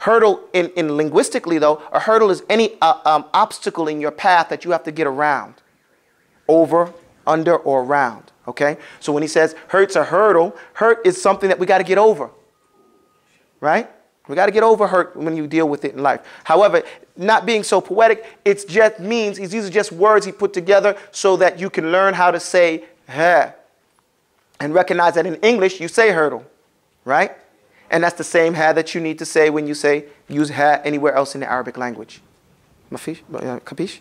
Hurdle, in linguistically though, a hurdle is any obstacle in your path that you have to get around. Over, under, or around. Okay? So when he says hurt's a hurdle, hurt is something that we got to get over. Right? We got to get over hurt when you deal with it in life. However, not being so poetic, it just means, these are just words he put together so that you can learn how to say ha. And recognize that in English, you say hurdle. Right? And that's the same ha that you need to say when you say use ha anywhere else in the Arabic language. Mafish? Capiche?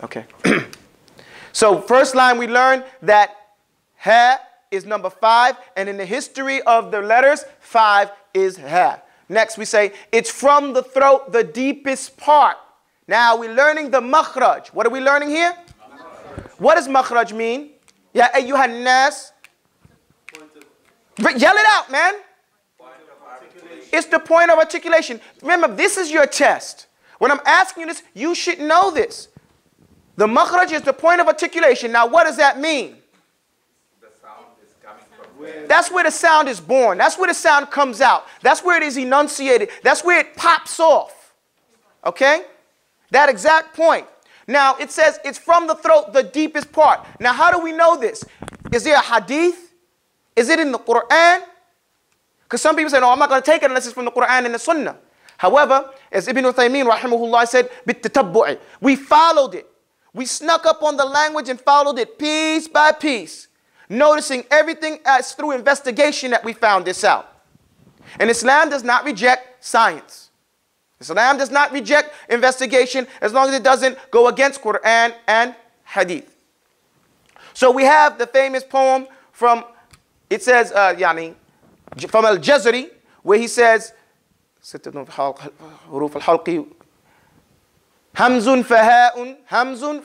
Okay. So first line we learned that ha is number 5, and in the history of the letters, 5 is ha. Next we say it's from the throat, the deepest part. Now we're learning the makhraj. What are we learning here? What does makhraj mean? Ya ayyuhan nas. Yell it out, man. It's the point of articulation. Remember, this is your test. When I'm asking you this, you should know this. The makhraj is the point of articulation. Now, what does that mean? The sound is coming from where? That's where the sound is born. That's where the sound comes out. That's where it is enunciated. That's where it pops off. Okay? That exact point. Now, it says it's from the throat, the deepest part. Now, how do we know this? Is there a hadith? Is it in the Quran? Because some people say, no, I'm not going to take it unless it's from the Quran and the Sunnah. However, as Ibn Uthaymeen, rahimahullah, said, bit-tatabbu'i, we followed it. We snuck up on the language and followed it piece by piece, noticing everything as through investigation that we found this out. And Islam does not reject science. Islam does not reject investigation as long as it doesn't go against Quran and Hadith. So we have the famous poem from, it says, from Al-Jazari, where he says, Hamzun faha'un, Hamzun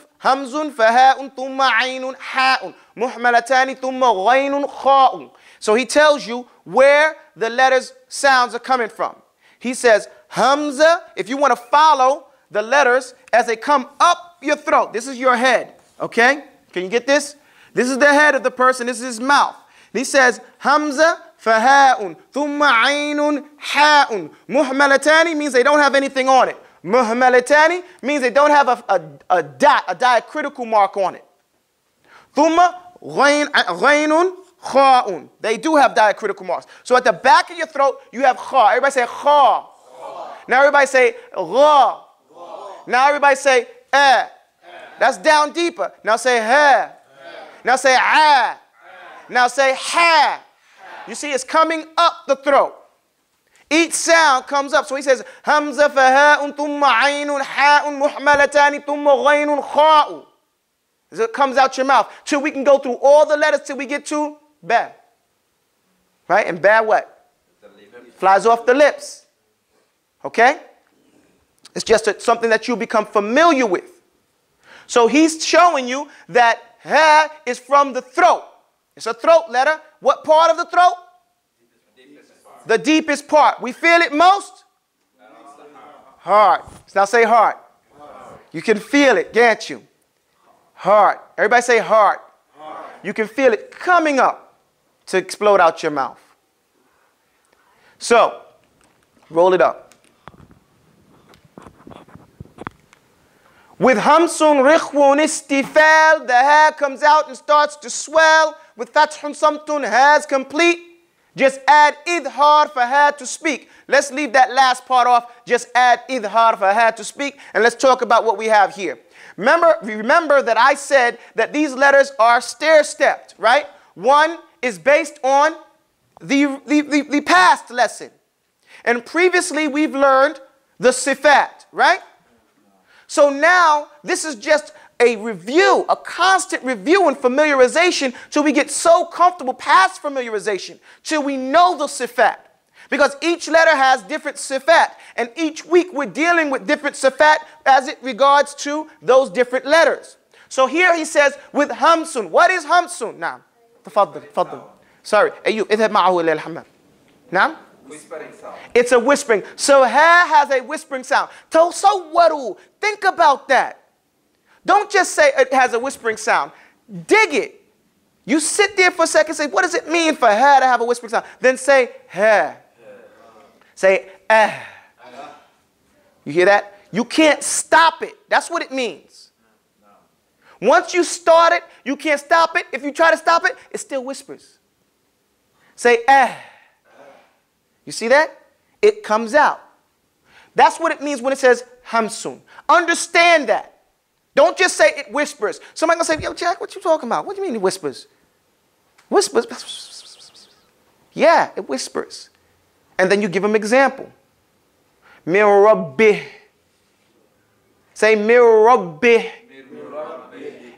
faha'un, thumma aynun ha'un, muhmalatani thumma ghaynun kha'un. So he tells you where the letters, sounds are coming from. He says, Hamza, if you want to follow the letters as they come up your throat, this is your head, okay? Can you get this? This is the head of the person, this is his mouth. He says, Hamza, faha'un, thumma aynun ha'un. Muhmalatani means they don't have anything on it. Muhmalatani means they don't have a dot, a diacritical mark on it. Thumma ghaynun kha'un. They do have diacritical marks. So at the back of your throat, you have kha. Everybody say kha. Now everybody say gha. Now everybody say eh. That's down deeper. Now say ha. Now say ah. Now say ha. You see, it's coming up the throat. Each sound comes up. So he says, Hamza faha'un thumma aynun ha'un muhmalatani thumma ghaynun kha'u. As it comes out your mouth. Till we can go through all the letters till we get to ba. Right? And ba what? Flies off the lips. Okay? It's just something that you become familiar with. So he's showing you that ha is from the throat. It's a throat letter. What part of the throat? The deepest part. We feel it most? Heart. Now say heart. You can feel it, can't you? Heart. Everybody say heart. You can feel it coming up to explode out your mouth. So, roll it up. With hamsun rikhwun istifal, the ha comes out and starts to swell. With fathun samtun, has complete. Just add idhar for ha to speak. Let's leave that last part off. Just add idhar for ha to speak. And let's talk about what we have here. Remember that I said that these letters are stair-stepped, right? One is based on the past lesson. And previously we've learned the sifat, right? So now this is just a review, a constant review and familiarization till we get so comfortable past familiarization, till we know the sifat. Because each letter has different sifat, and each week we're dealing with different sifat as it regards to those different letters. So here he says with hamsun. What is hamsun? Naam. Tafaddal. Sorry. Ayyub, idhab ma'ahu ila al-hammam. Naam? Whispering sound. It's a whispering. So ha has a whispering sound. So what? Think about that. Don't just say it has a whispering sound. Dig it. You sit there for a second and say, what does it mean for ha to have a whispering sound? Then say ha. Say ah. You hear that? You can't stop it. That's what it means. Once you start it, you can't stop it. If you try to stop it, it still whispers. Say, eh. You see that? It comes out. That's what it means when it says hamsun. Understand that. Don't just say it whispers. Somebody gonna say, yo, Jack, what you talking about? What do you mean it whispers? Whispers. Yeah, it whispers. And then you give them example. Min Rabbih. Say Min Rabbih.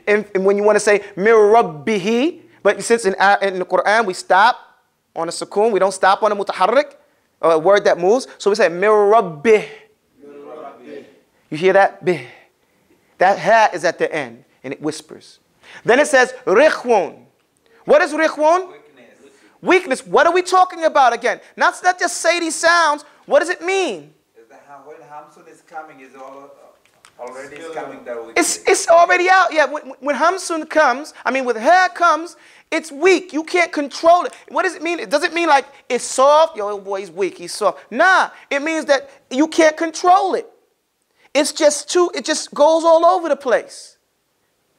And when you want to say Min Rabbihi, but since in the Quran we stop on a sukoon, we don't stop on a mutaharrik, a word that moves, so we say Min Rabbih. You hear that? Bih. That ha is at the end, and it whispers. Then it says rikhwun. What is rikhwun? Weakness. What are we talking about again? Not just say these sounds. What does it mean? When hamsun is coming, is already coming that weakness. It's already out. Yeah, when hamsun comes, when ha comes, it's weak. You can't control it. What does it mean? It doesn't mean like it's soft. Yo, boy, he's weak. He's soft. Nah, it means that you can't control it. It just goes all over the place.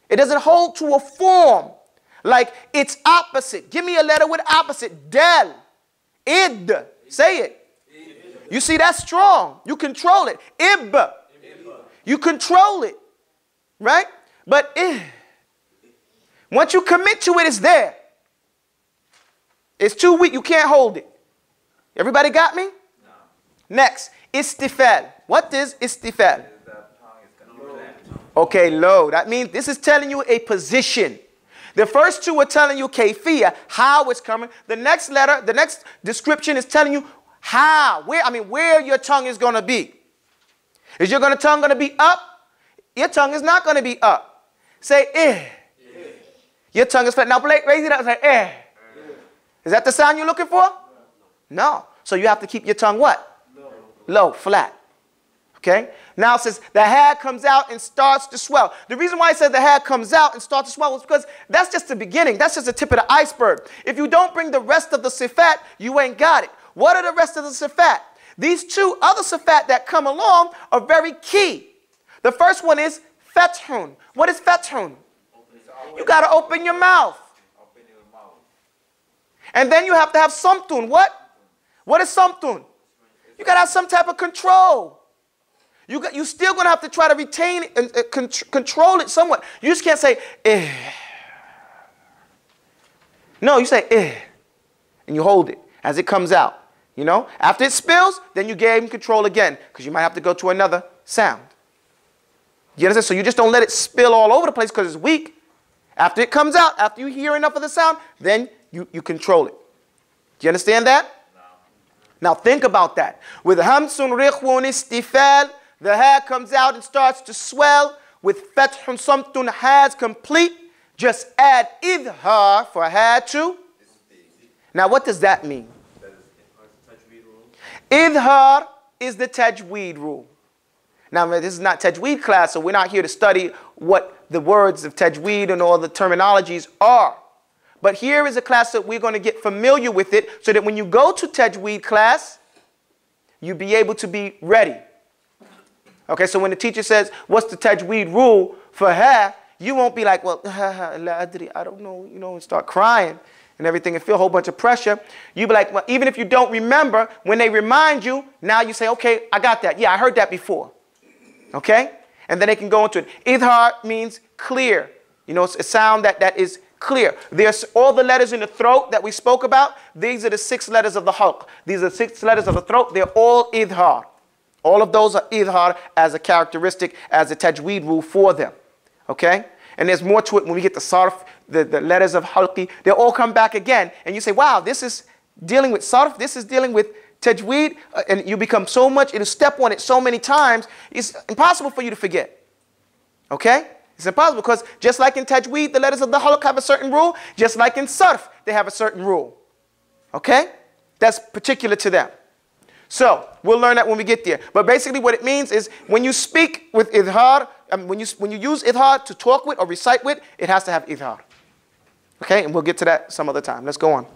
It doesn't hold to a form. Like it's opposite. Give me a letter with opposite. Del. Id. Say it. You see, that's strong. You control it. Ib. You control it. Right? But once you commit to it, it's there. It's too weak. You can't hold it. Everybody got me? No. Next. Istifal. What is istifal? Okay, low. That means this is telling you a position. The first two are telling you kayfiyah, how it's coming. The next letter, the next description is telling you how, where your tongue is going to be. Is your tongue going to be up? Your tongue is not going to be up. Say eh. Your tongue is flat. Now raise it up and say eh. Is that the sound you're looking for? No. So you have to keep your tongue what? Low, flat. Okay? Now it says the hair comes out and starts to swell. The reason why I said the hair comes out and starts to swell is because that's just the beginning. That's just the tip of the iceberg. If you don't bring the rest of the sifat, you ain't got it. What are the rest of the sifat? These two other sifat that come along are very key. The first one is fathun. What is fathun? You got to open your mouth. And then you have to have samtun. What? What is samtun? You got to have some type of control. You're still going to have to try to retain it and control it somewhat. You just can't say, eh. No, you say, eh. And you hold it as it comes out. You know? After it spills, then you gain control again. Because you might have to go to another sound. You understand? So you just don't let it spill all over the place because it's weak. After it comes out, after you hear enough of the sound, then you control it. Do you understand that? No. Now think about that. With hamsun rikhwun istifal, the hair comes out and starts to swell. With fathun samtun has complete. Just add idhar for hair to. Now what does that mean? Idhar is the tajweed rule. Now this is not tajweed class, so we're not here to study what the words of tajweed and all the terminologies are. But here is a class that we're going to get familiar with it so that when you go to tajweed class, you'll be able to be ready. Okay, so when the teacher says, what's the tajweed rule for ha, you won't be like, well, I don't know, and start crying and everything and feel a whole bunch of pressure. You'll be like, well, even if you don't remember, when they remind you, now you say, okay, I got that. Yeah, I heard that before. Okay? And then they can go into it. Idhar means clear. You know, it's a sound that is clear. There's all the letters in the throat that we spoke about. These are the 6 letters of the halq. These are the 6 letters of the throat. They're all idhar. All of those are idhar as a characteristic, as a tajweed rule for them. Okay? And there's more to it when we get the sarf, the letters of halqi. They'll all come back again. And you say, wow, this is dealing with sarf. This is dealing with tajweed. And you become so much, it'll step on it so many times, it's impossible for you to forget. Okay? It's impossible because just like in tajweed, the letters of the halq have a certain rule. Just like in sarf, they have a certain rule. Okay? That's particular to them. So, we'll learn that when we get there. But basically what it means is when you speak with idhar, when you use idhar to talk with or recite with, it has to have idhar. Okay? And we'll get to that some other time. Let's go on.